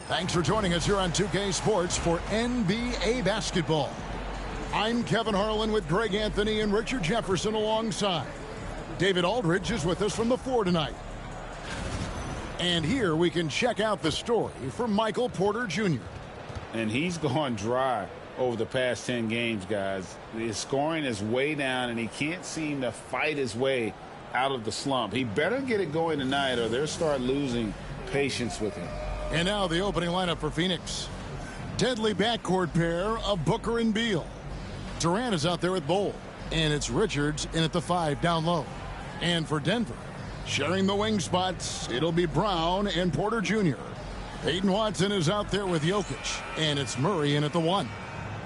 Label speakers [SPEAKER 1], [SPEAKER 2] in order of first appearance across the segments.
[SPEAKER 1] Thanks for joining us here on 2K Sports for NBA basketball. I'm Kevin Harlan with Greg Anthony and Richard Jefferson alongside. David Aldridge is with us from the floor tonight. And here we can check out the story from Michael Porter Jr.
[SPEAKER 2] And he's gone dry over the past 10 games, guys. His scoring is way down, and he can't seem to fight his way out of the slump. He better get it going tonight, or they'll start losing patience with him.
[SPEAKER 1] And now the opening lineup for Phoenix. Deadly backcourt pair of Booker and Beal. Durant is out there with Bol. And it's Richards in at the 5 down low. And for Denver, sharing the wing spots, it'll be Brown and Porter Jr. Peyton Watson is out there with Jokic. And it's Murray in at the 1.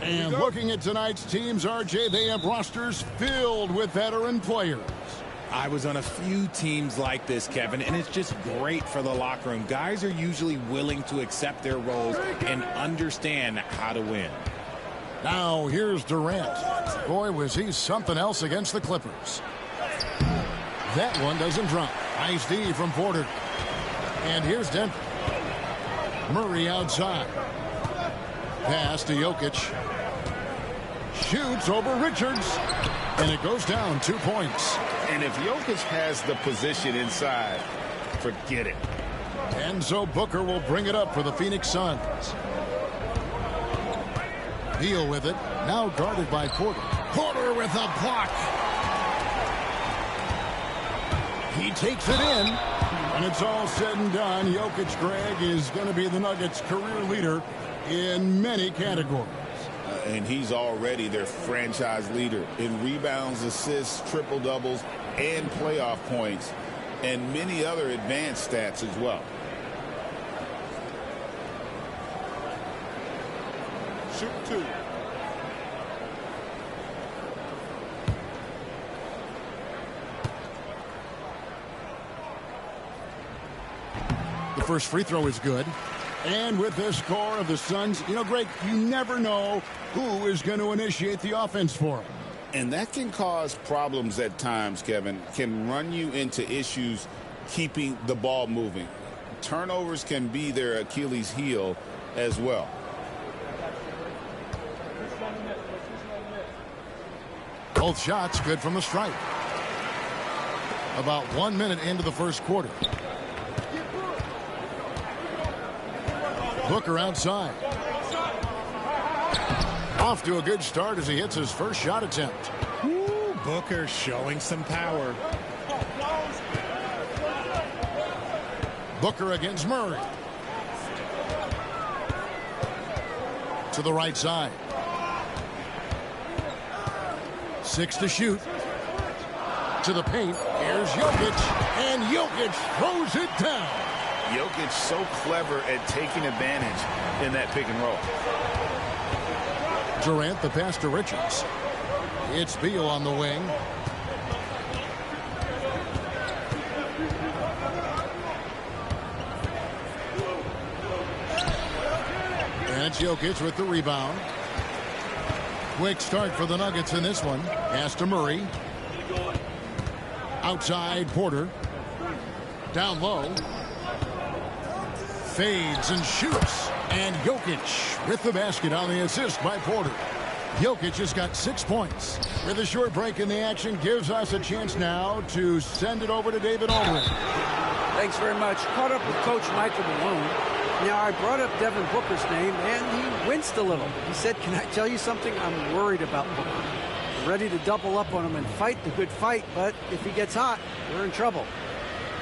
[SPEAKER 1] And looking at tonight's teams, RJ, they have rosters filled with veteran players.
[SPEAKER 3] I was on a few teams like this, Kevin, and it's just great for the locker room. Guys are usually willing to accept their roles and understand how to win.
[SPEAKER 1] Now here's Durant. Boy, was he something else against the Clippers. That one doesn't drop. Nice D from Porter. And here's Denver. Murray outside. Pass to Jokic. Shoots over Richards. And it goes down 2 points.
[SPEAKER 2] And if Jokic has the position inside, forget it.
[SPEAKER 1] And so Booker will bring it up for the Phoenix Suns. Beal with it. Now guarded by Porter. Porter with a block. He takes it in. When it's all said and done, Jokic, Greg, is going to be the Nuggets' career leader in many categories.
[SPEAKER 2] And he's already their franchise leader in rebounds, assists, triple-doubles, and playoff points, and many other advanced stats as well. Shoot 2.
[SPEAKER 1] The first free throw is good. And with this score of the Suns, you know, Greg, you never know who is going to initiate the offense for them.
[SPEAKER 2] And that can cause problems at times, Kevin. Can run you into issues keeping the ball moving. Turnovers can be their Achilles heel as well.
[SPEAKER 1] Both shots good from the stripe. About 1 minute into the first quarter. Booker outside. Off to a good start as he hits his first shot attempt.
[SPEAKER 3] Ooh, Booker showing some power.
[SPEAKER 1] Booker against Murray. To the right side. 6 to shoot. To the paint. Here's Jokic. And Jokic throws it down.
[SPEAKER 2] Jokic so clever at taking advantage in that pick and roll.
[SPEAKER 1] Durant, the pass to Richards. It's Beal on the wing. And it's Jokic with the rebound. Quick start for the Nuggets in this one. Pass to Murray. Outside Porter. Down low. Fades and shoots. And Jokic with the basket on the assist by Porter. Jokic has got 6 points. With a short break in the action, gives us a chance now to send it over to David Aldridge.
[SPEAKER 4] Thanks very much. Caught up with Coach Michael Malone. Now, I brought up Devin Booker's name, and he winced a little. He said, can I tell you something? I'm worried about Booker. I'm ready to double up on him and fight the good fight, but if he gets hot, we're in trouble.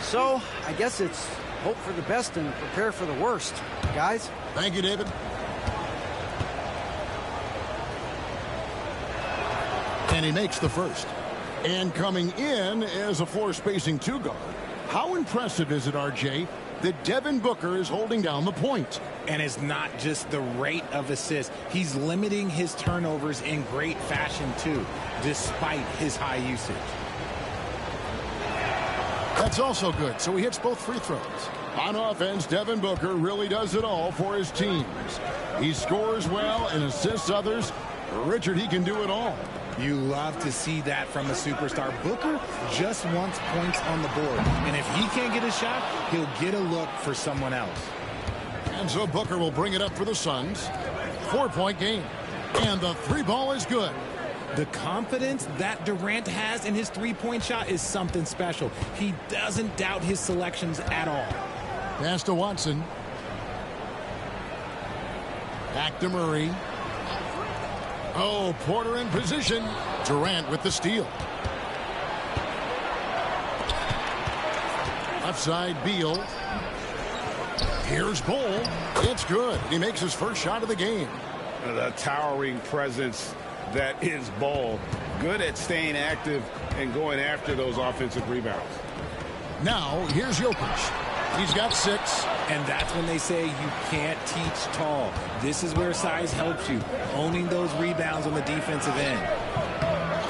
[SPEAKER 4] So, I guess it's hope for the best and prepare for the worst. Guys?
[SPEAKER 1] Thank you, David. And he makes the first. And coming in as a floor-spacing 2 guard. How impressive is it, RJ, that Devin Booker is holding down the point?
[SPEAKER 3] And it's not just the rate of assists. He's limiting his turnovers in great fashion, too, despite his high usage.
[SPEAKER 1] That's also good. So he hits both free throws. On offense, Devin Booker really does it all for his teams. He scores well and assists others. Richard, he can do it all.
[SPEAKER 3] You love to see that from a superstar. Booker just wants points on the board. And if he can't get a shot, he'll get a look for someone else.
[SPEAKER 1] And so Booker will bring it up for the Suns. 4-point game. And the three ball is good.
[SPEAKER 3] The confidence that Durant has in his three-point shot is something special. He doesn't doubt his selections at all.
[SPEAKER 1] Pass to Watson. Back to Murray. Oh, Porter in position. Durant with the steal. Left side, Beal. Here's Bol. It's good. He makes his first shot of the game.
[SPEAKER 2] The towering presence that is Bol. Good at staying active and going after those offensive rebounds.
[SPEAKER 1] Now, here's Jokic. He's got 6.
[SPEAKER 3] And that's when they say you can't teach tall. This is where size helps you, owning those rebounds on the defensive end.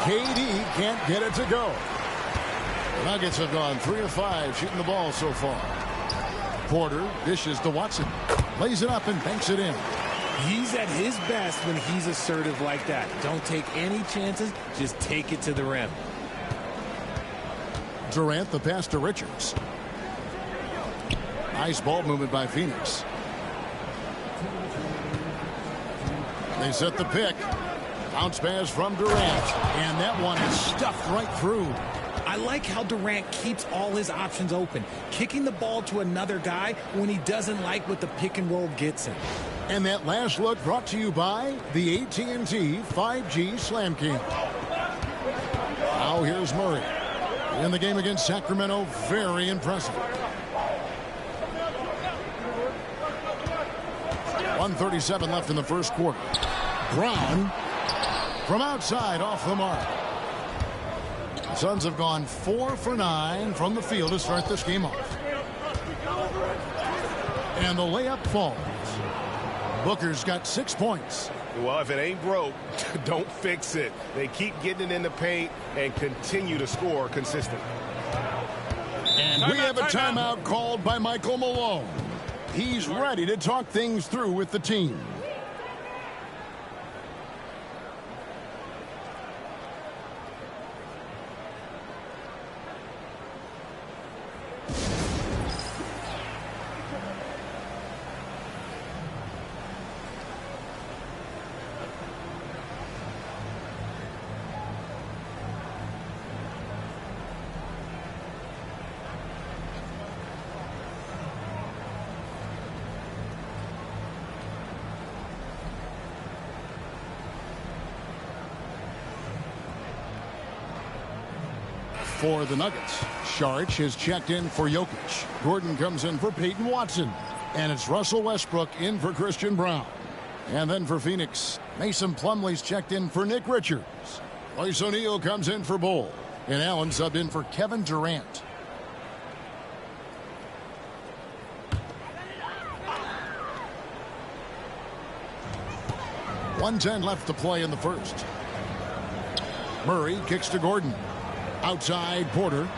[SPEAKER 1] KD can't get it to go. The Nuggets have gone 3 of 5 shooting the ball so far. Porter dishes to Watson. Lays it up and banks it in.
[SPEAKER 3] He's at his best when he's assertive like that. Don't take any chances. Just take it to the rim.
[SPEAKER 1] Durant, the pass to Richards. Nice ball movement by Phoenix. They set the pick. Bounce pass from Durant. And that one is stuffed right through.
[SPEAKER 3] I like how Durant keeps all his options open, kicking the ball to another guy when he doesn't like what the pick and roll gets him.
[SPEAKER 1] And that last look brought to you by the AT&T 5G Slam Cam. Now here's Murray. In the game against Sacramento, very impressive. 1:37 left in the first quarter. Brown from outside off the mark. The Suns have gone 4 for 9 from the field to start this game off. And the layup falls. Booker's got 6 points.
[SPEAKER 5] Well, if it ain't broke, don't fix it. They keep getting it in the paint and continue to score consistently.
[SPEAKER 1] And we have a timeout called by Michael Malone. He's ready to talk things through with the team. For the Nuggets, Saric is checked in for Jokic. Gordon comes in for Peyton Watson. And it's Russell Westbrook in for Christian Brown. And then for Phoenix, Mason Plumlee's checked in for Nick Richards. Royce O'Neal comes in for Bol. And Allen subbed in for Kevin Durant. .110 left to play in the first. Murray kicks to Gordon. Outside, Porter.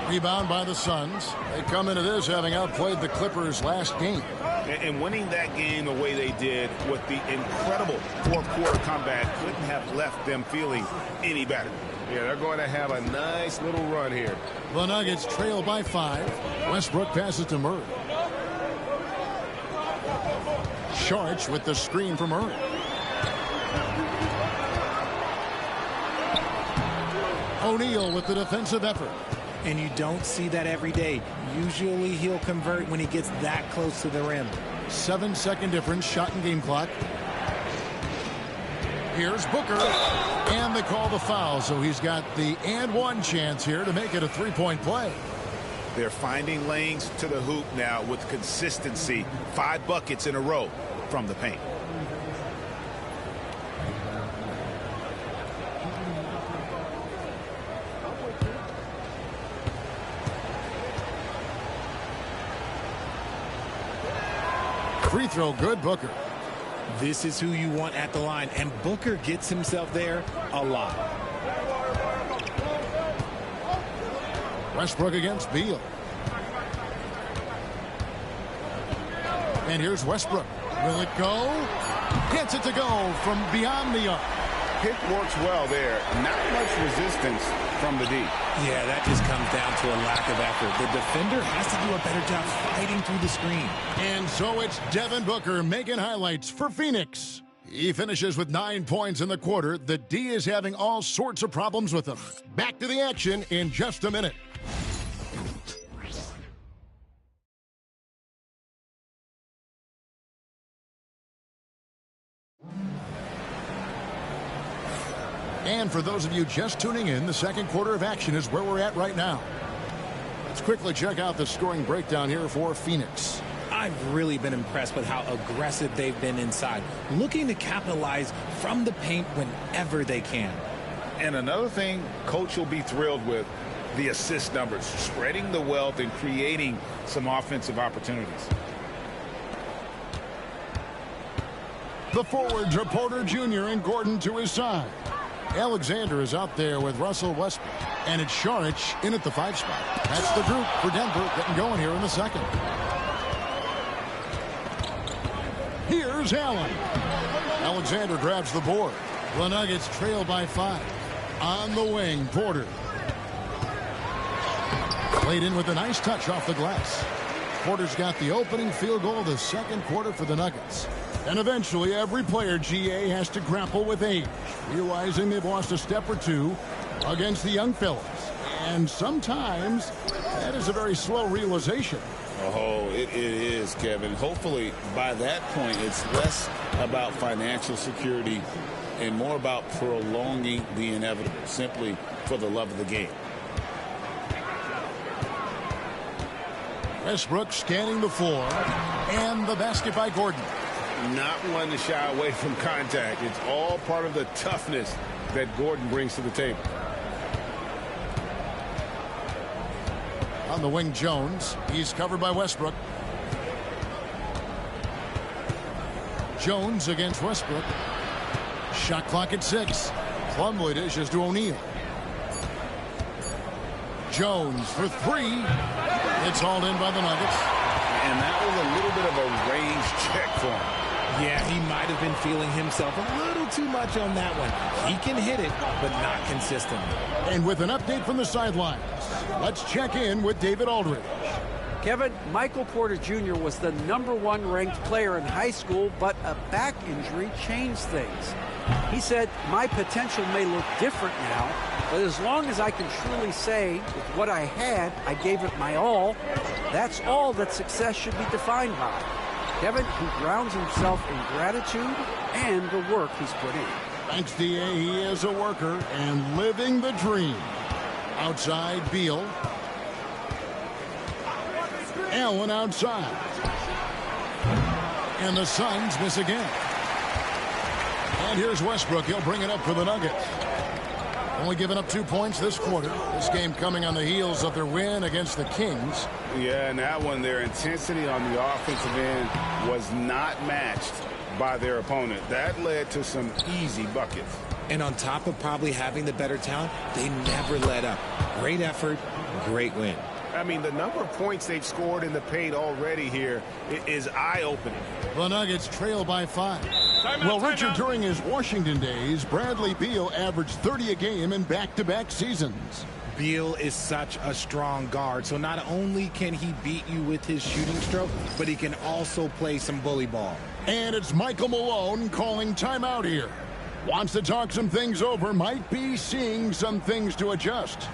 [SPEAKER 1] Rebound by the Suns. They come into this having outplayed the Clippers last game.
[SPEAKER 2] And winning that game the way they did with the incredible fourth-quarter comeback couldn't have left them feeling any better.
[SPEAKER 5] Yeah, they're going to have a nice little run here.
[SPEAKER 1] The Nuggets trail by 5. Westbrook passes to Murray. Saric with the screen from Murray. O'Neal with the defensive effort.
[SPEAKER 3] And you don't see that every day. Usually he'll convert when he gets that close to the rim.
[SPEAKER 1] 7-second difference, shot and game clock. Here's Booker. And they call the foul, so he's got the and one chance here to make it a three-point play.
[SPEAKER 2] They're finding lanes to the hoop now with consistency. 5 buckets in a row from the paint.
[SPEAKER 1] Free throw good, Booker.
[SPEAKER 3] This is who you want at the line, and Booker gets himself there a lot.
[SPEAKER 1] Westbrook against Beal. And here's Westbrook. Will it go? Gets it to go from beyond the arc.
[SPEAKER 2] Pick works well there. Not much resistance from the D.
[SPEAKER 3] Yeah, that just comes down to a lack of effort. The defender has to do a better job fighting through the screen.
[SPEAKER 1] And so it's Devin Booker making highlights for Phoenix. He finishes with 9 points in the quarter. The D is having all sorts of problems with him. Back to the action in just a minute. And for those of you just tuning in, the second quarter of action is where we're at right now. Let's quickly check out the scoring breakdown here for Phoenix.
[SPEAKER 3] I've really been impressed with how aggressive they've been inside, looking to capitalize from the paint whenever they can.
[SPEAKER 2] And another thing Coach will be thrilled with, the assist numbers, spreading the wealth and creating some offensive opportunities.
[SPEAKER 1] The forwards are Porter Jr. and Gordon to his side. Alexander is out there with Russell Westbrook. And it's Šarić in at the 5 spot. That's the group for Denver getting going here in the second. Here's Allen. Alexander grabs the board. The Nuggets trail by 5. On the wing, Porter. Played in with a nice touch off the glass. Porter's got the opening field goal of the second quarter for the Nuggets. And eventually, every player, GA, has to grapple with age, realizing they've lost a step or two against the young fellas. And sometimes, that is a very slow realization.
[SPEAKER 2] Oh, it is, Kevin. Hopefully, by that point, it's less about financial security and more about prolonging the inevitable, simply for the love of the game.
[SPEAKER 1] Westbrook scanning the floor, and the basket by Gordon.
[SPEAKER 2] Not one to shy away from contact. It's all part of the toughness that Gordon brings to the table.
[SPEAKER 1] On the wing, Jones. He's covered by Westbrook. Jones against Westbrook. Shot clock at 6. Plumlee dishes to O'Neal. Jones for 3. It's hauled in by the Nuggets.
[SPEAKER 2] And that was a little bit of a range check for him.
[SPEAKER 3] Yeah, he might have been feeling himself a little too much on that one. He can hit it, but not consistently.
[SPEAKER 1] And with an update from the sidelines, let's check in with David Aldridge.
[SPEAKER 4] Kevin, Michael Porter Jr. was the #1 ranked player in high school, but a back injury changed things. He said, my potential may look different now, but as long as I can truly say with what I had, I gave it my all, that's all that success should be defined by. Kevin, he grounds himself in gratitude and the work he's put in.
[SPEAKER 1] Thanks, D.A. He is a worker and living the dream. Outside, Beal. Allen outside. And the Suns miss again. And here's Westbrook. He'll bring it up for the Nuggets. Only giving up 2 points this quarter. This game coming on the heels of their win against the Kings.
[SPEAKER 2] Yeah, and that one, their intensity on the offensive end was not matched by their opponent. That led to some easy buckets.
[SPEAKER 3] And on top of probably having the better talent, they never let up. Great effort, great win.
[SPEAKER 5] I mean, the number of points they've scored in the paint already here is eye-opening.
[SPEAKER 1] The Nuggets trail by 5. Well, Richard, during his Washington days, Bradley Beal averaged 30 a game in back-to-back seasons.
[SPEAKER 3] Beal is such a strong guard, so not only can he beat you with his shooting stroke, but he can also play some bully ball.
[SPEAKER 1] And it's Michael Malone calling timeout here. Wants to talk some things over, might be seeing some things to adjust.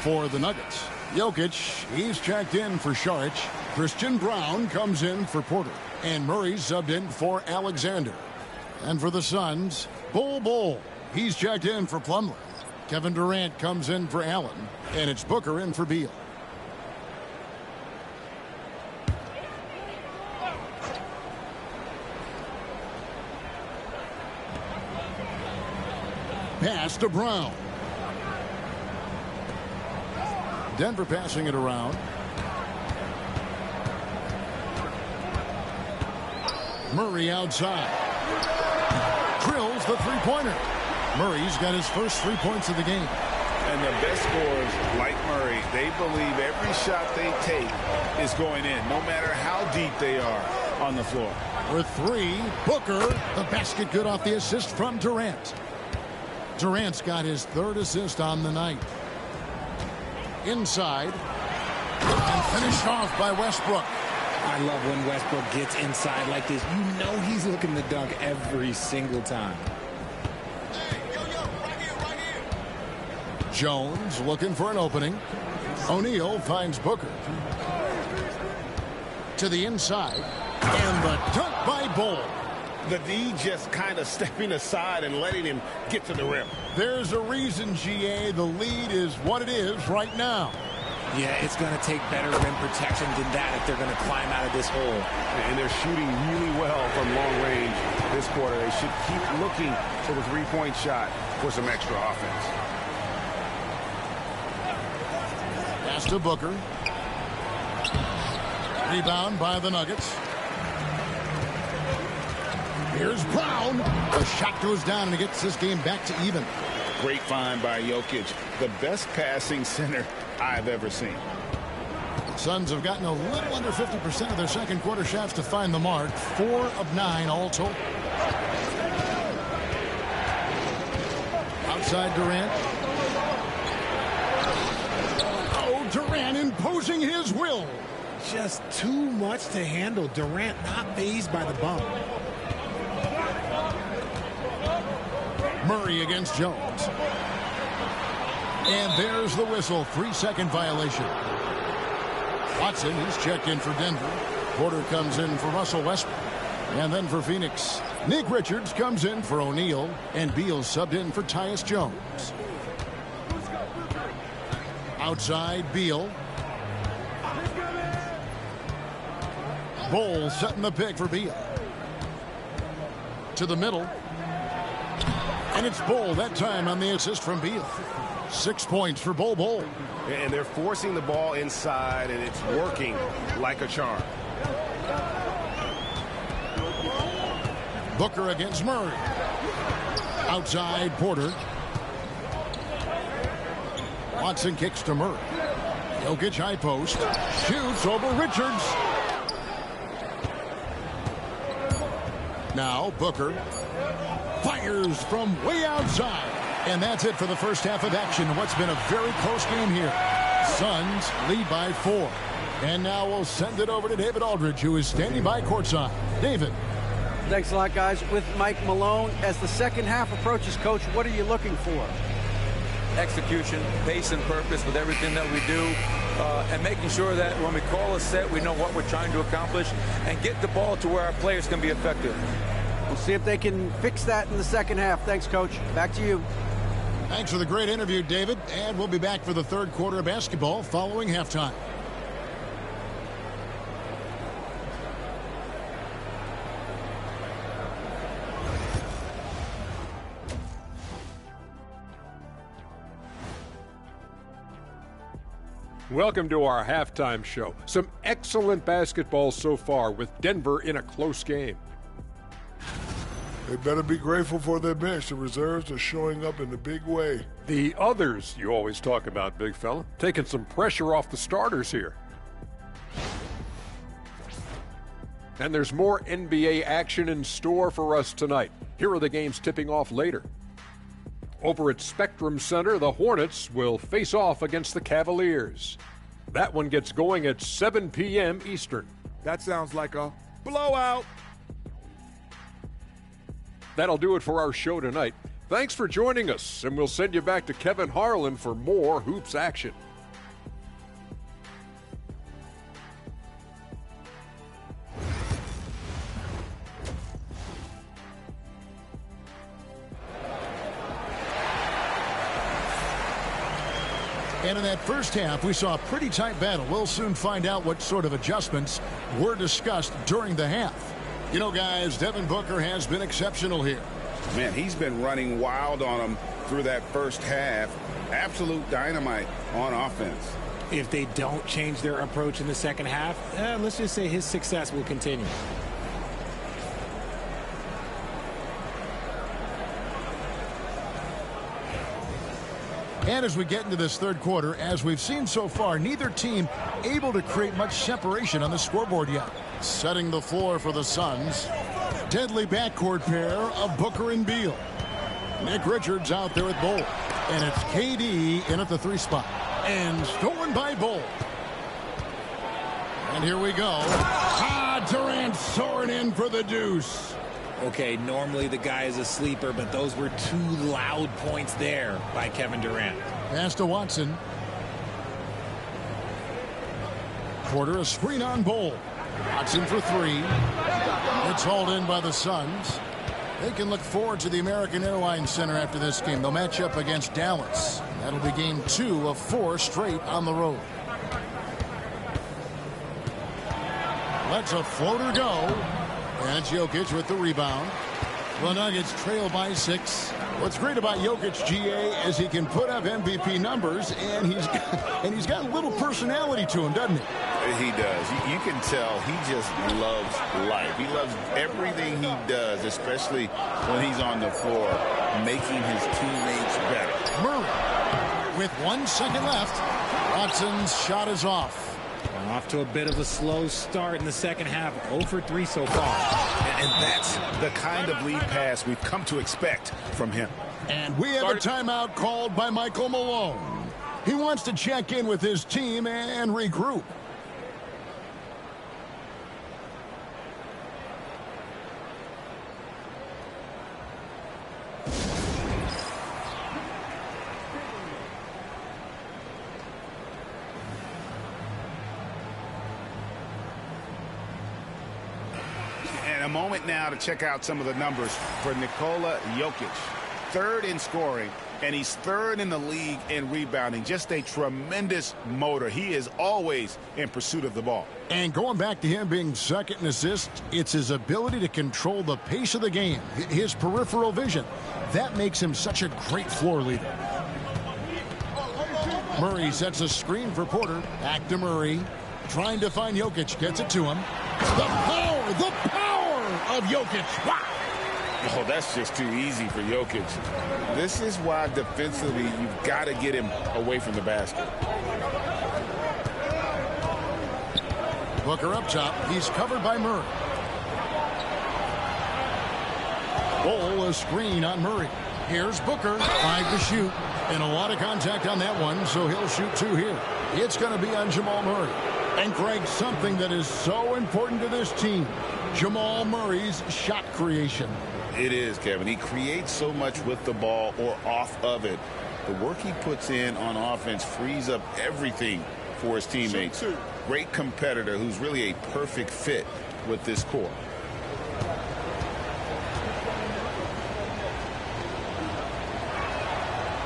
[SPEAKER 1] For the Nuggets, Jokic, he's checked in for Šarić. Christian Braun comes in for Porter. And Murray's subbed in for Alexander. And for the Suns, Bol. He's checked in for Plumlee. Kevin Durant comes in for Allen. And it's Booker in for Beal. Pass to Brown. Denver passing it around. Murray outside. Drills the three-pointer. Murray's got his first 3 points of the game.
[SPEAKER 2] And the best scorers, like Murray, they believe every shot they take is going in, no matter how deep they are on the floor.
[SPEAKER 1] For three, Booker. The basket good off the assist from Durant. Durant's got his third assist on the night. Inside. And finished off by Westbrook.
[SPEAKER 3] I love when Westbrook gets inside like this. You know he's looking to dunk every single time.
[SPEAKER 1] Jones looking for an opening. O'Neal finds Booker. To the inside. And the dunk by Bol.
[SPEAKER 5] The D just kind of stepping aside and letting him get to the rim.
[SPEAKER 1] There's a reason, GA, the lead is what it is right now.
[SPEAKER 3] Yeah, it's going to take better rim protection than that if they're going to climb out of this hole.
[SPEAKER 5] And they're shooting really well from long range this quarter. They should keep looking for the three-point shot for some extra offense.
[SPEAKER 1] Pass to Booker. Rebound by the Nuggets. Here's Brown. The shot goes down and it gets this game back to even.
[SPEAKER 2] Great find by Jokic. The best passing center I've ever seen.
[SPEAKER 1] Suns have gotten a little under 50% of their second quarter shots to find the mark. 4 of 9 all told. Outside Durant. Oh, Durant imposing his will.
[SPEAKER 3] Just too much to handle. Durant not fazed by the bump.
[SPEAKER 1] Murray against Jones. And there's the whistle. 3-second violation. Watson, he's checked in for Denver. Porter comes in for Russell Westbrook. And then for Phoenix, Nick Richards comes in for O'Neal. And Beal subbed in for Tyus Jones. Outside, Beal. Bol setting the pick for Beal. To the middle. And it's Bol that time on the assist from Beal. 6 points for Bol.
[SPEAKER 5] And they're forcing the ball inside, and it's working like a charm.
[SPEAKER 1] Booker against Murray. Outside, Porter. Watson kicks to Murray. Jokic high post. Shoots over Richards. Now Booker fires from way outside. And that's it for the first half of action. What's been a very close game here. Suns lead by 4. And now we'll send it over to David Aldridge, who is standing by courtside. David.
[SPEAKER 4] Thanks a lot, guys. With Mike Malone, as the second half approaches, Coach, what are you looking for?
[SPEAKER 6] Execution, pace, and purpose with everything that we do, and making sure that when we call a set, we know what we're trying to accomplish and get the ball to where our players can be effective.
[SPEAKER 4] We'll see if they can fix that in the second half. Thanks, Coach. Back to you.
[SPEAKER 1] Thanks for the great interview, David. And we'll be back for the third quarter of basketball following halftime.
[SPEAKER 7] Welcome to our halftime show. Some excellent basketball so far with Denver in a close game.
[SPEAKER 8] They better be grateful for their bench. The reserves are showing up in a big way.
[SPEAKER 7] The others you always talk about, big fella, taking some pressure off the starters here. And there's more NBA action in store for us tonight. Here are the games tipping off later. Over at Spectrum Center, the Hornets will face off against the Cavaliers. That one gets going at 7 p.m. Eastern.
[SPEAKER 9] That sounds like a blowout.
[SPEAKER 7] That'll do it for our show tonight. Thanks for joining us, and we'll send you back to Kevin Harlan for more hoops action.
[SPEAKER 1] And in that first half, we saw a pretty tight battle. We'll soon find out what sort of adjustments were discussed during the half. You know, guys, Devin Booker has been exceptional here.
[SPEAKER 5] Man, he's been running wild on them through that first half. Absolute dynamite on offense.
[SPEAKER 3] If they don't change their approach in the second half, let's just say his success will continue.
[SPEAKER 1] And as we get into this third quarter, as we've seen so far, neither team able to create much separation on the scoreboard yet. Setting the floor for the Suns. Deadly backcourt pair of Booker and Beal. Nick Richards out there with Bol. And it's KD in at the 3 spot. And stolen by Bol. And here we go. Durant soaring in for the deuce.
[SPEAKER 3] Okay, normally the guy is a sleeper, but those were 2 loud points there by Kevin Durant.
[SPEAKER 1] Pass to Watson. Porter a screen on Bol. Watson for 3. It's hauled in by the Suns. They can look forward to the American Airlines Center after this game. They'll match up against Dallas. That'll be game 2 of 4 straight on the road. Lets a floater go. And it's Jokic with the rebound. The Nuggets trail by 6. What's great about Jokic, GA, is he can put up MVP numbers, and he's got a little personality to him, doesn't he?
[SPEAKER 2] He does. You can tell he just loves life. He loves everything he does, especially when he's on the floor, making his teammates better.
[SPEAKER 1] Murray with 1 second left. Watson's shot is off.
[SPEAKER 3] Off to a bit of a slow start in the second half. 0 for 3 so far.
[SPEAKER 5] And that's the kind of lead pass we've come to expect from him.
[SPEAKER 1] And we have a timeout called by Michael Malone. He wants to check in with his team and regroup.
[SPEAKER 5] A moment now to check out some of the numbers for Nikola Jokic. 3rd in scoring, and he's 3rd in the league in rebounding. Just a tremendous motor. He is always in pursuit of the ball.
[SPEAKER 1] And going back to him being 2nd in assists, it's his ability to control the pace of the game, his peripheral vision. That makes him such a great floor leader. Murray sets a screen for Porter. Back to Murray. Trying to find Jokic. Gets it to him. The power of Jokic. Wow.
[SPEAKER 2] Oh, that's just too easy for Jokic. This is why defensively you've got to get him away from the basket.
[SPEAKER 1] Booker up top. He's covered by Murray. Bol a screen on Murray. Here's Booker. 5 to shoot. And a lot of contact on that one, so he'll shoot 2 here. It's going to be on Jamal Murray. And Greg, something that is so important to this team, Jamal Murray's shot creation.
[SPEAKER 2] It is, Kevin. He creates so much with the ball or off of it. The work he puts in on offense frees up everything for his teammates. Great competitor who's really a perfect fit with this core.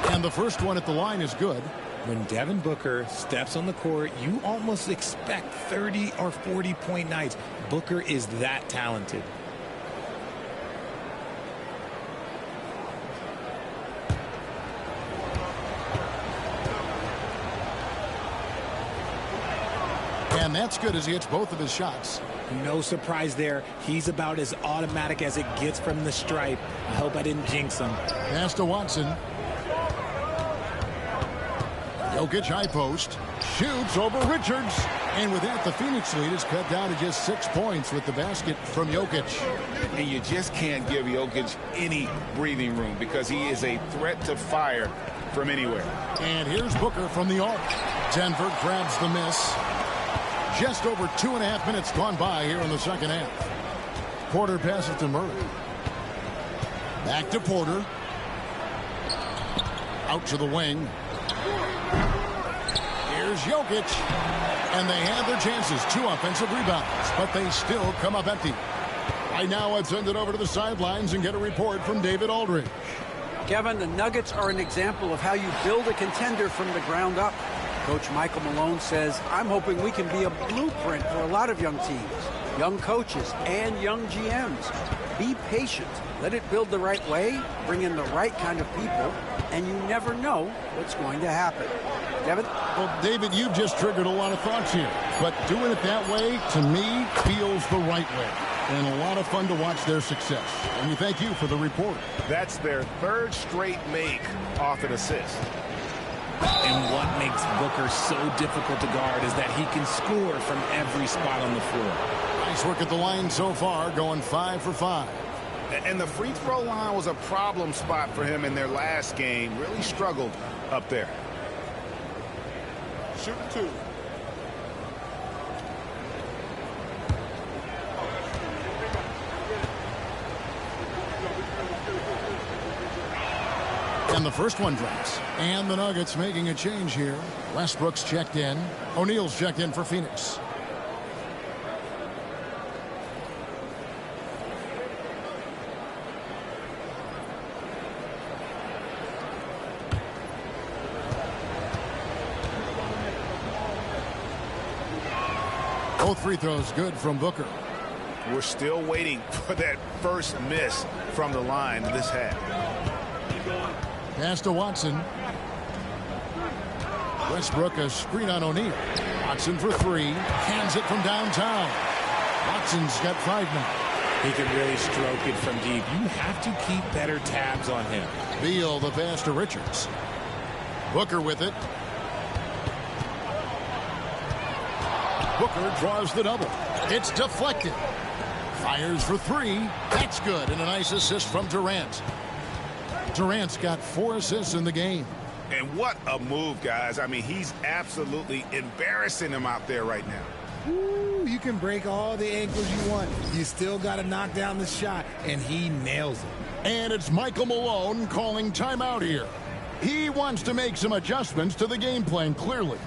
[SPEAKER 1] And the first one at the line is good.
[SPEAKER 3] When Devin Booker steps on the court, you almost expect 30 or 40-point nights. Booker is that talented.
[SPEAKER 1] And that's good as he hits both of his shots.
[SPEAKER 3] No surprise there. He's about as automatic as it gets from the stripe. I hope I didn't jinx him.
[SPEAKER 1] Pass to Watson. Jokic high post. Shoots over Richards. And with that, the Phoenix lead is cut down to just 6 points with the basket from Jokic.
[SPEAKER 2] And you just can't give Jokic any breathing room because he is a threat to fire from anywhere.
[SPEAKER 1] And here's Booker from the arc. Denver grabs the miss. Just over 2.5 minutes gone by here in the second half. Porter passes to Murray. Back to Porter. Out to the wing. Here's Jokic. And they have their chances. 2 offensive rebounds. But they still come up empty. Right now, I'd send it over to the sidelines and get a report from David Aldridge.
[SPEAKER 4] Kevin, the Nuggets are an example of how you build a contender from the ground up. Coach Michael Malone says, I'm hoping we can be a blueprint for a lot of young teams, young coaches, and young GMs. Be patient. Let it build the right way, bring in the right kind of people, and you never know what's going to happen. Kevin?
[SPEAKER 1] Well, David, you've just triggered a lot of thoughts here. But doing it that way, to me, feels the right way. And a lot of fun to watch their success. And we thank you for the report.
[SPEAKER 5] That's their third straight make off an assist.
[SPEAKER 3] And what makes Booker so difficult to guard is that he can score from every spot on the floor.
[SPEAKER 1] Nice work at the line so far, going 5 for 5.
[SPEAKER 5] And the free throw line was a problem spot for him in their last game. Really struggled up there.
[SPEAKER 9] Shoot 2.
[SPEAKER 1] And the first one drops. And the Nuggets making a change here. Westbrook's checked in. O'Neal's checked in for Phoenix. Both free throws good from Booker.
[SPEAKER 5] We're still waiting for that first miss from the line this half.
[SPEAKER 1] Pass to Watson. Westbrook a screen on O'Neal. Watson for 3. Hands it from downtown. Watson's got 5 now.
[SPEAKER 3] He can really stroke it from deep. You have to keep better tabs on him.
[SPEAKER 1] Beal the pass to Richards. Booker with it. Booker draws the double. It's deflected. Fires for 3. That's good. And a nice assist from Durant. Durant's got 4 assists in the game.
[SPEAKER 5] And what a move, guys. I mean, he's absolutely embarrassing him out there right now.
[SPEAKER 10] Ooh, you can break all the ankles you want. You still got to knock down the shot, and he nails it.
[SPEAKER 1] And it's Michael Malone calling timeout here. He wants to make some adjustments to the game plan, clearly.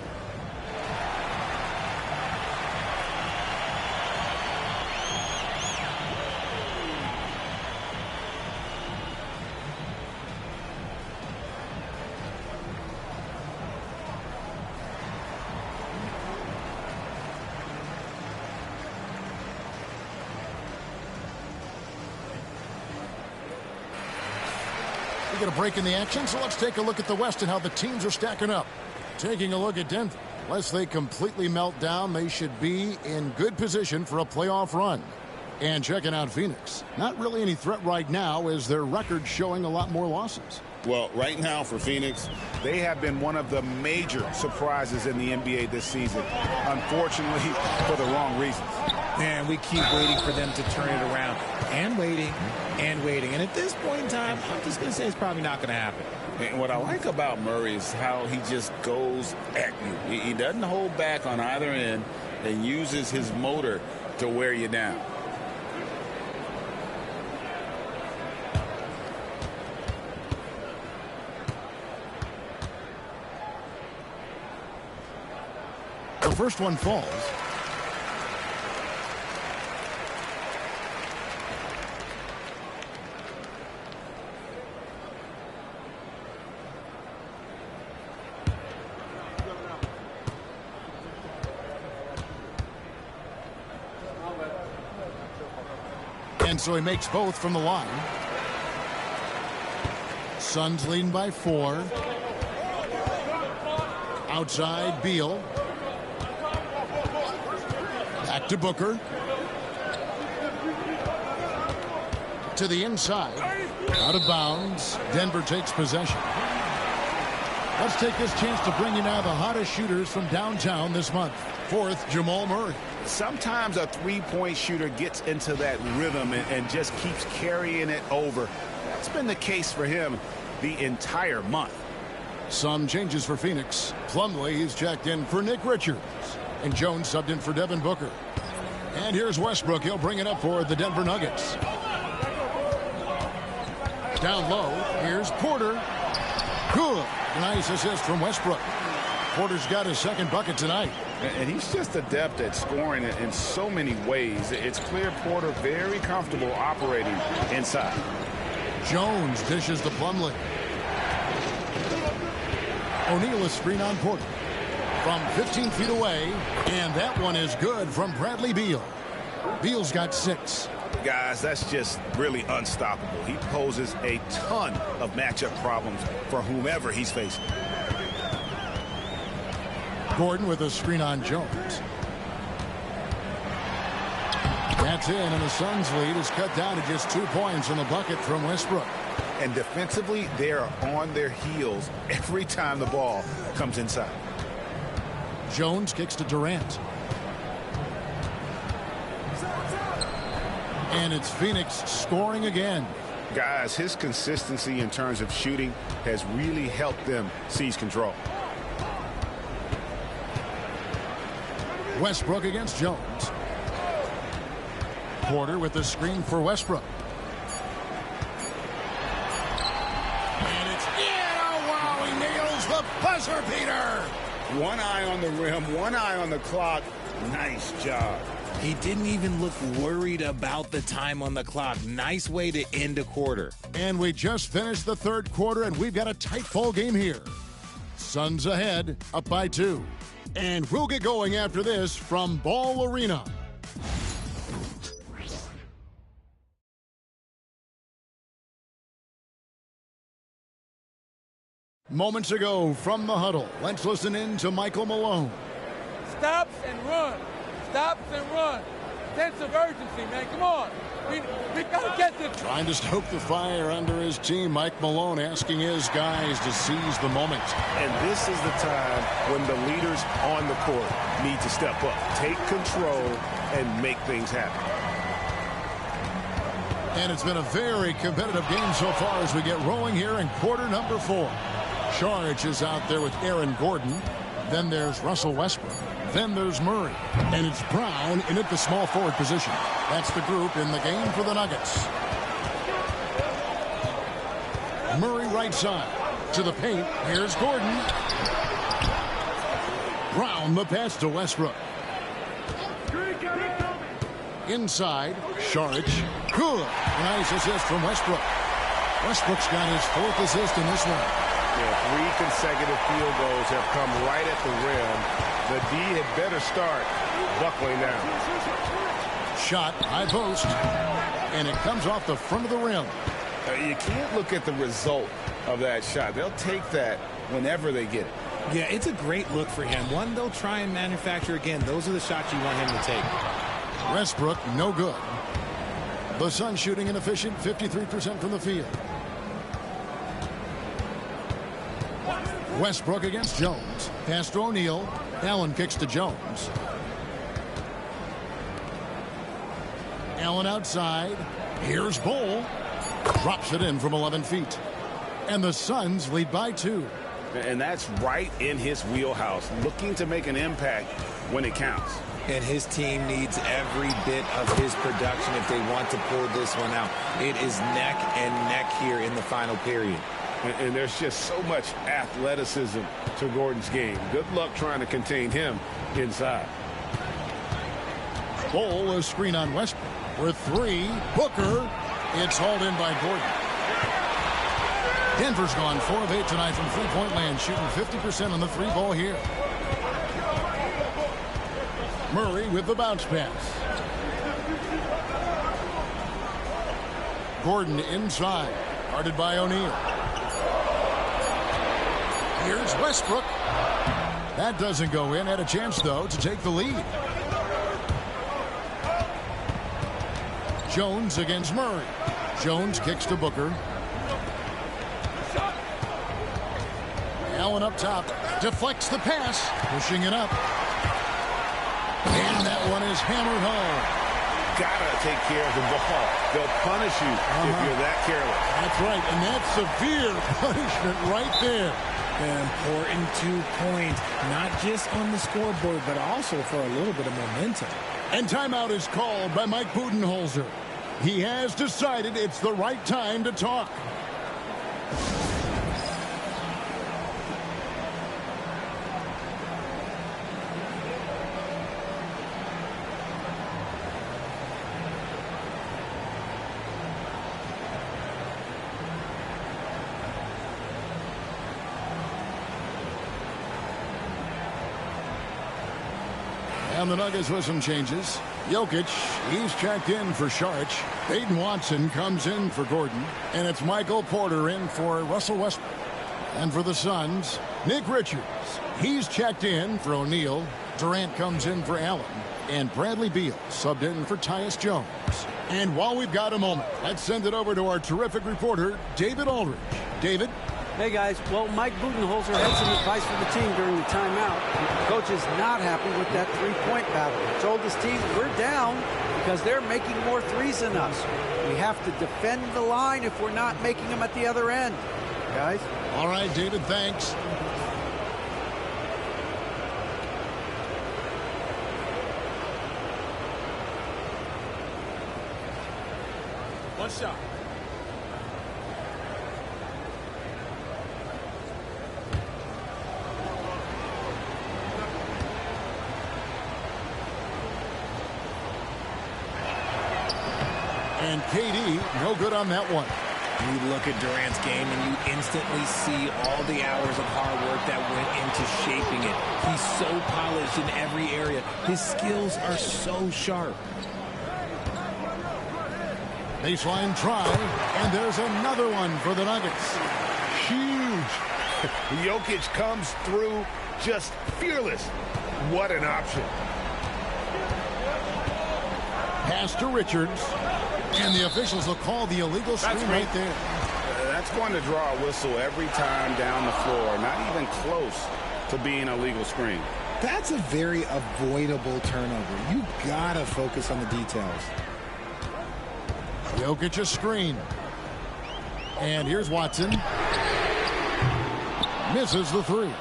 [SPEAKER 1] We get a break in the action, so let's take a look at the West and how the teams are stacking up. Taking a look at Denver. Unless they completely melt down, they should be in good position for a playoff run. And checking out Phoenix. Not really any threat right now, as their record showing a lot more losses.
[SPEAKER 5] Well, right now for Phoenix, they have been one of the major surprises in the NBA this season. Unfortunately, for the wrong reasons.
[SPEAKER 3] Man, we keep waiting for them to turn it around. And waiting. And at this point in time, I'm just going to say it's probably not going to happen.
[SPEAKER 2] And what I like about Murray is how he just goes at you. He doesn't hold back on either end and uses his motor to wear you down.
[SPEAKER 1] The first one falls. And so he makes both from the line. Suns leading by 4. Outside, Beal. Back to Booker. To the inside. Out of bounds. Denver takes possession. Let's take this chance to bring you now the hottest shooters from downtown this month. 4th, Jamal Murray.
[SPEAKER 5] Sometimes a three-point shooter gets into that rhythm and just keeps carrying it over. That's been the case for him the entire month.
[SPEAKER 1] Some changes for Phoenix. Plumlee is checked in for Nick Richards. And Jones subbed in for Devin Booker. And here's Westbrook. He'll bring it up for the Denver Nuggets. Down low. Here's Porter. Good. Nice assist from Westbrook. Porter's got his second bucket tonight.
[SPEAKER 2] And he's just adept at scoring in so many ways. It's clear Porter very comfortable operating inside.
[SPEAKER 1] Jones dishes to Plumlee. O'Neal is screen on Porter. From 15 feet away, and that one is good from Bradley Beal. Beal's got 6.
[SPEAKER 5] Guys, that's just really unstoppable. He poses a ton of matchup problems for whomever he's facing.
[SPEAKER 1] Gordon with a screen on Jones. That's in, and the Suns' lead is cut down to just 2 points in the bucket from Westbrook.
[SPEAKER 5] And defensively, they are on their heels every time the ball comes inside.
[SPEAKER 1] Jones kicks to Durant. And it's Phoenix scoring again.
[SPEAKER 5] Guys, his consistency in terms of shooting has really helped them seize control.
[SPEAKER 1] Westbrook against Jones. Porter with the screen for Westbrook. And it's in. Oh, wow, he nails the buzzer beater.
[SPEAKER 5] One eye on the rim, one eye on the clock. Nice job.
[SPEAKER 3] He didn't even look worried about the time on the clock. Nice way to end a quarter.
[SPEAKER 1] And we just finished the third quarter, and we've got a tight ball game here. Suns ahead, up by 2. And we'll get going after this from Ball Arena. Moments ago from the huddle, let's listen in to Michael Malone.
[SPEAKER 11] Stops and run. Stops and run. Sense of urgency, man. Come on. We got to get this.
[SPEAKER 1] Trying to stoke the fire under his team, Mike Malone asking his guys to seize the moment.
[SPEAKER 5] And this is the time when the leaders on the court need to step up, take control, and make things happen.
[SPEAKER 1] And it's been a very competitive game so far as we get rolling here in quarter number 4. Saric is out there with Aaron Gordon. Then there's Russell Westbrook. Then there's Murray. And it's Brown in at the small forward position. That's the group in the game for the Nuggets. Murray right side. To the paint. Here's Gordon. Brown the pass to Westbrook. Inside. Saric. Good. Nice assist from Westbrook. Westbrook's got his 4th assist in this one.
[SPEAKER 5] Yeah, 3 consecutive field goals have come right at the rim. The D had better start buckling down.
[SPEAKER 1] Shot, high post, and it comes off the front of the rim.
[SPEAKER 5] You can't look at the result of that shot. They'll take that whenever they get it.
[SPEAKER 3] Yeah, it's a great look for him. One they'll try and manufacture again. Those are the shots you want him to take.
[SPEAKER 1] Westbrook, no good. The Suns shooting an efficient 53% from the field. Westbrook against Jones. Pass to O'Neal. Allen kicks to Jones. Allen outside. Here's Bull. Drops it in from 11 feet. And the Suns lead by 2.
[SPEAKER 5] And that's right in his wheelhouse, looking to make an impact when it counts.
[SPEAKER 3] And his team needs every bit of his production if they want to pull this one out. It is neck and neck here in the final period.
[SPEAKER 5] And there's just so much athleticism to Gordon's game. Good luck trying to contain him inside.
[SPEAKER 1] Bull, a screen on Westbrook. For 3, Booker. It's hauled in by Gordon. Denver's gone 4 of 8 tonight from three-point land, shooting 50% on the 3-ball here. Murray with the bounce pass. Gordon inside, guarded by O'Neal. Here's Westbrook. That doesn't go in. Had a chance, though, to take the lead. Jones against Murray. Jones kicks to Booker. Allen up top. Deflects the pass. Pushing it up. And that one is hammered home.
[SPEAKER 5] Gotta take care of the ball. They'll punish you if you're that careless.
[SPEAKER 1] That's right, and that's severe punishment right there.
[SPEAKER 10] An important 2 points, not just on the scoreboard, but also for a little bit of momentum.
[SPEAKER 1] And timeout is called by Mike Budenholzer. He has decided it's the right time to talk. And the Nuggets with some changes. Jokic, he's checked in for Saric. Peyton Watson comes in for Gordon. And it's Michael Porter in for Russell Westbrook. And for the Suns, Nick Richards. He's checked in for O'Neal. Durant comes in for Allen. And Bradley Beal subbed in for Tyus Jones. And while we've got a moment, let's send it over to our terrific reporter, David Aldridge. David?
[SPEAKER 4] Hey, guys. Well, Mike Budenholzer had some advice for the team during the timeout. The coach is not happy with that three-point battle. He told his team, we're down because they're making more threes than us. We have to defend the line if we're not making them at the other end. Guys?
[SPEAKER 1] All right, David, thanks.
[SPEAKER 11] One shot.
[SPEAKER 1] And KD, no good on that one.
[SPEAKER 10] You look at Durant's game and you instantly see all the hours of hard work that went into shaping it. He's so polished in every area. His skills are so sharp.
[SPEAKER 1] Baseline try, and there's another one for the Nuggets.
[SPEAKER 5] Huge. Jokic comes through just fearless. What an option.
[SPEAKER 1] Pass to Richards. And the officials will call the illegal screen right there.
[SPEAKER 5] That's going to draw a whistle every time down the floor. Not even close to being a legal screen.
[SPEAKER 10] That's a very avoidable turnover. You gotta focus on the details.
[SPEAKER 1] Jokic a screen. And here's Watson. Misses the three.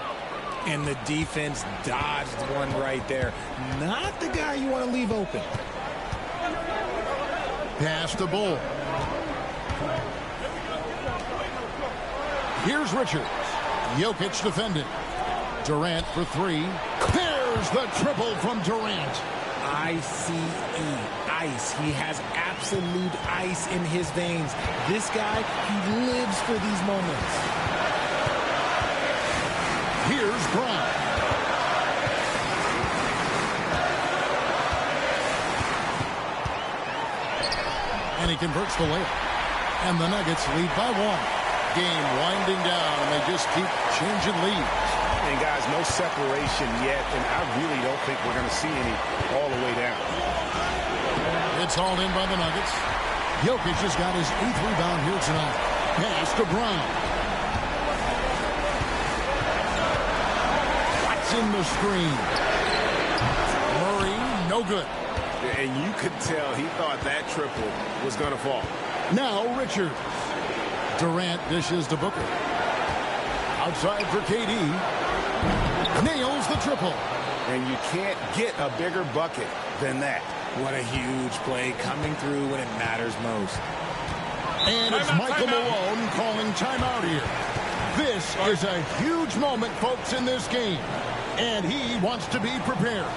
[SPEAKER 10] And the defense dodged one right there. Not the guy you want to leave open.
[SPEAKER 1] Pass to Bull. Here's Richards. Jokic defending. Durant for three. There's the triple from Durant.
[SPEAKER 10] I-C-E, ice. He has absolute ice in his veins. This guy, he lives for these moments.
[SPEAKER 1] Here's Brown. And he converts the layup. And the Nuggets lead by one. Game winding down, and they just keep changing leads.
[SPEAKER 5] And, guys, no separation yet, and I really don't think we're going to see any all the way down.
[SPEAKER 1] It's hauled in by the Nuggets. Jokic has got his 8th rebound here tonight. Pass to Brown. Watson the screen. Murray, no good.
[SPEAKER 5] And you could tell he thought that triple was going to fall.
[SPEAKER 1] Now Richards. Durant dishes to Booker. Outside for KD. Nails the triple.
[SPEAKER 5] And you can't get a bigger bucket than that.
[SPEAKER 10] What a huge play coming through when it matters most.
[SPEAKER 1] And it's Michael Malone calling timeout here. This is a huge moment, folks, in this game. And he wants to be prepared.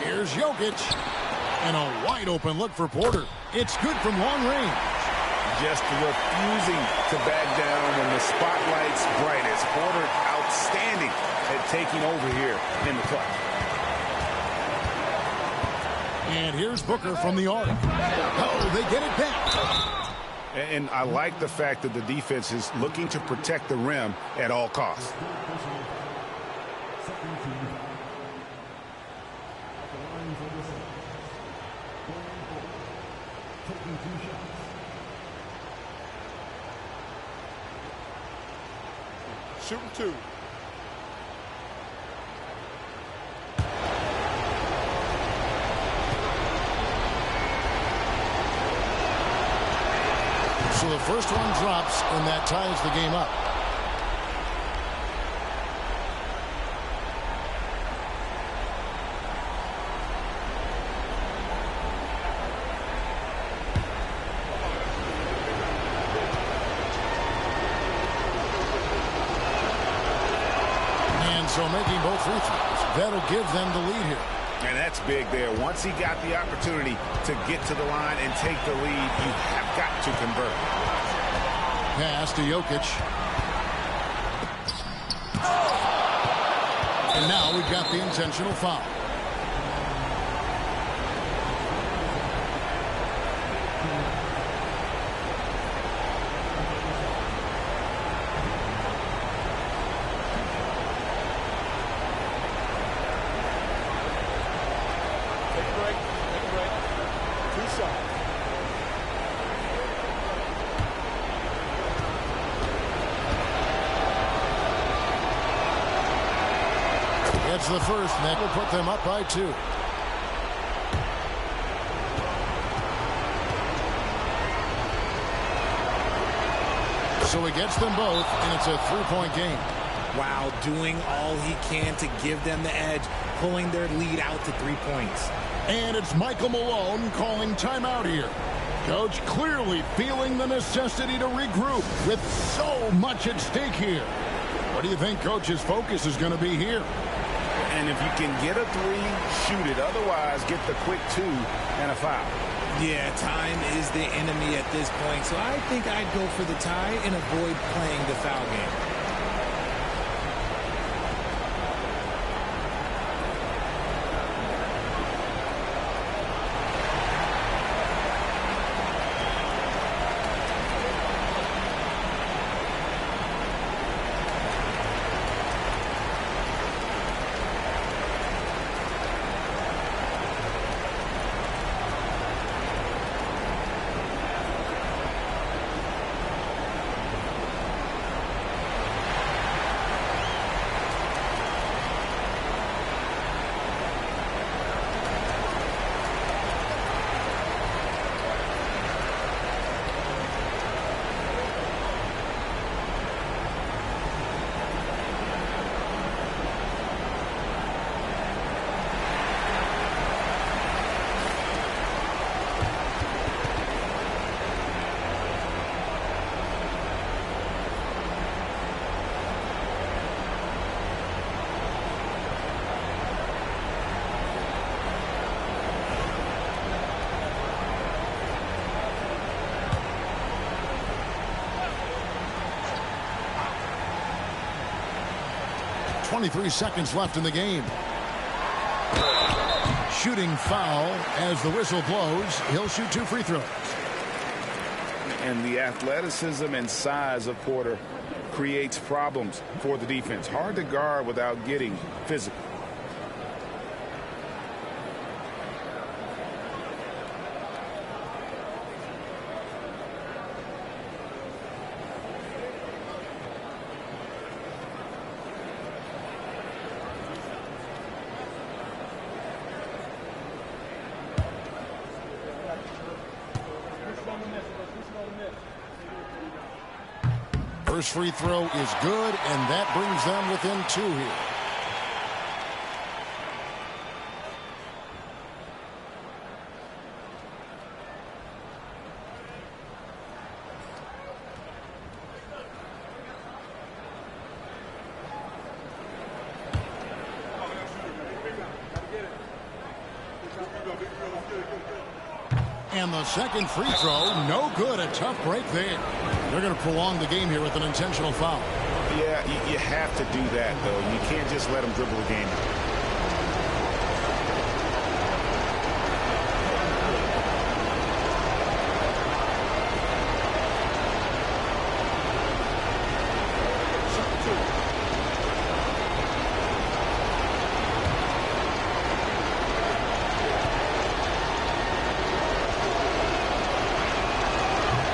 [SPEAKER 1] Here's Jokic. And a wide open look for Porter. It's good from long range.
[SPEAKER 5] Just refusing to back down when the spotlight's brightest. Porter outstanding at taking over here in the clutch.
[SPEAKER 1] And here's Booker from the arc. Oh, they get it back.
[SPEAKER 5] And I like the fact that the defense is looking to protect the rim at all costs.
[SPEAKER 9] Shooting two.
[SPEAKER 1] So the first one drops, and that ties the game up. So making both free throws, that'll give them the lead here.
[SPEAKER 5] And that's big there. Once he got the opportunity to get to the line and take the lead, you have got to convert.
[SPEAKER 1] Pass to Jokic. And now we've got the intentional foul. It's the first, and that will put them up by 2. So he gets them both, and it's a 3-point game.
[SPEAKER 10] Wow, doing all he can to give them the edge, pulling their lead out to 3 points.
[SPEAKER 1] And it's Michael Malone calling timeout here. Coach clearly feeling the necessity to regroup with so much at stake here. What do you think Coach's focus is going to be here?
[SPEAKER 5] And if you can get a 3, shoot it. Otherwise, get the quick 2 and a foul.
[SPEAKER 10] Yeah, time is the enemy at this point. So I think I'd go for the tie and avoid playing the foul game.
[SPEAKER 1] .23 seconds left in the game. Shooting foul as the whistle blows. He'll shoot 2 free throws.
[SPEAKER 5] And the athleticism and size of Porter creates problems for the defense. Hard to guard without getting physical.
[SPEAKER 1] First free throw is good, and that brings them within 2 here. And the second free throw, no good. A tough break there. They're going to prolong the game here with an intentional foul.
[SPEAKER 5] Yeah, you have to do that, though. You can't just let them dribble the game.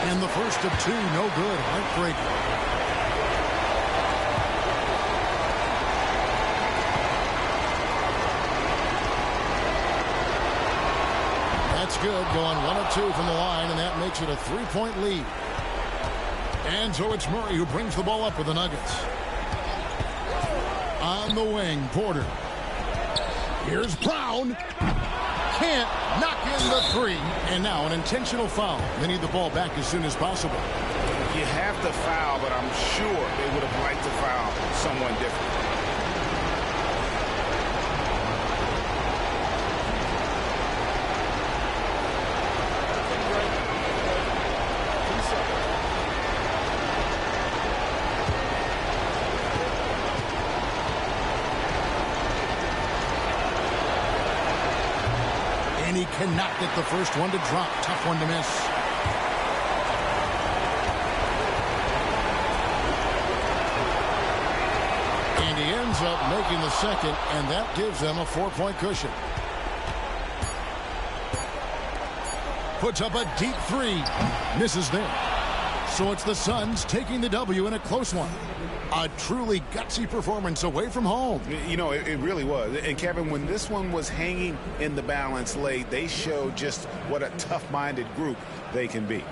[SPEAKER 1] And the first of 2, no good. Heartbreaker. That's good. Going 1 of 2 from the line, and that makes it a 3-point lead. And so it's Murray who brings the ball up for the Nuggets. On the wing, Porter. Here's Brown. Can't knock in the 3. And now an intentional foul. They need the ball back as soon as possible.
[SPEAKER 5] You have to foul, but I'm sure they would have liked to foul someone different.
[SPEAKER 1] cannot get the first one to drop. Tough one to miss. And he ends up making the second, and that gives them a 4-point cushion. Puts up a deep three. Misses there. So it's the Suns taking the W in a close one. A truly gutsy performance away from home.
[SPEAKER 5] You know, it really was. And, Kevin, when this one was hanging in the balance late, they showed just what a tough-minded group they can be.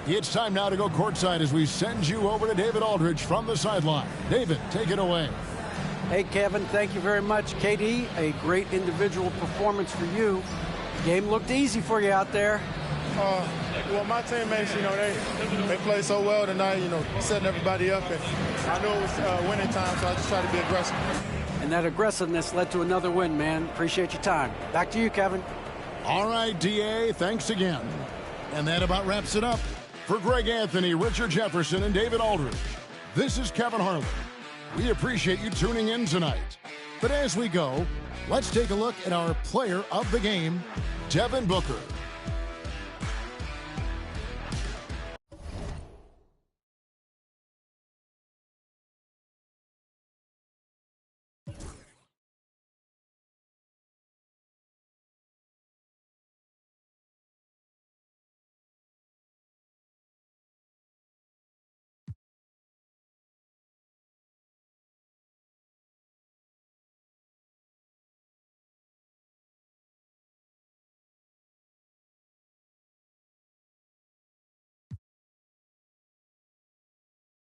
[SPEAKER 1] It's time now to go courtside as we send you over to David Aldridge from the sideline. David, take it away.
[SPEAKER 4] Hey, Kevin, thank you very much. KD, a great individual performance for you. Game looked easy for you out there.
[SPEAKER 12] Well, my teammates, you know, they played so well tonight, you know, setting everybody up. And I knew it was winning time, so I just tried to be aggressive.
[SPEAKER 4] And that aggressiveness led to another win, man. Appreciate your time. Back to you, Kevin.
[SPEAKER 1] All right, DA, thanks again. And that about wraps it up. For Greg Anthony, Richard Jefferson, and David Aldridge, this is Kevin Harlan. We appreciate you tuning in tonight. But as we go, let's take a look at our player of the game, Devin Booker.